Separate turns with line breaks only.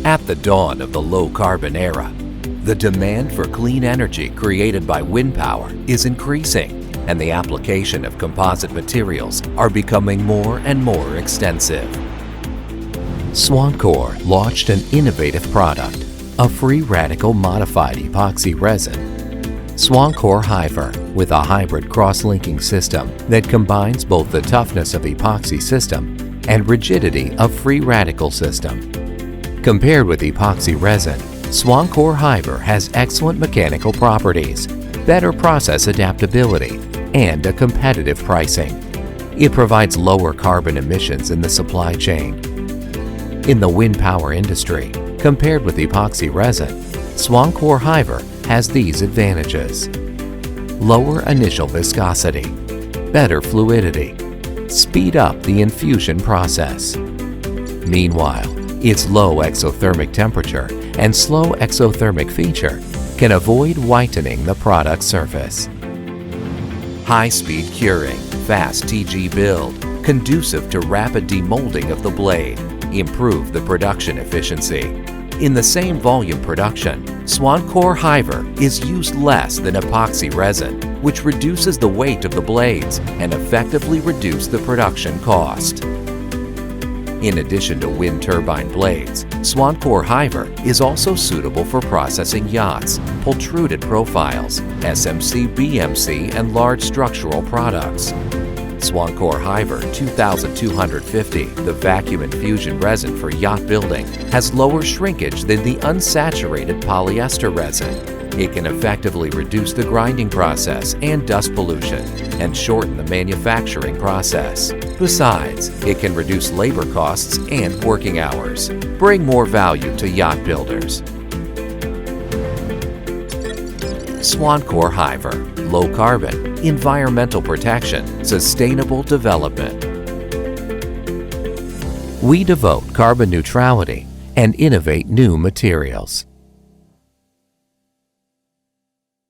At the dawn of the low-carbon era, the demand for clean energy created by wind power is increasing, and the application of composite materials are becoming more and more extensive. SWANCOR launched an innovative product, a free radical modified epoxy resin, SWANCOR HYVER, with a hybrid cross-linking system that combines both the toughness of epoxy system and rigidity of free radical system. Compared with epoxy resin, SWANCOR HYVER has excellent mechanical properties, better process adaptability, and a competitive pricing. It provides lower carbon emissions in the supply chain. In the wind power industry, compared with epoxy resin, SWANCOR HYVER has these advantages: lower initial viscosity, better fluidity, speed up the infusion process. Meanwhile, its low exothermic temperature and slow exothermic feature can avoid whitening the product surface. High-speed curing, fast TG build, conducive to rapid demolding of the blade, improve the production efficiency. In the same volume production, SWANCOR HYVER is used less than epoxy resin, which reduces the weight of the blades and effectively reduces the production cost. In addition to wind turbine blades, SWANCOR HYVER is also suitable for processing yachts, pultruded profiles, SMC, BMC, and large structural products. SWANCOR HYVER 2250, the vacuum infusion resin for yacht building, has lower shrinkage than the unsaturated polyester resin. It can effectively reduce the grinding process and dust pollution and shorten the manufacturing process. Besides, it can reduce labor costs and working hours. Bring more value to yacht builders. SWANCOR HYVER, low carbon, environmental protection, sustainable development. We devote carbon neutrality and innovate new materials.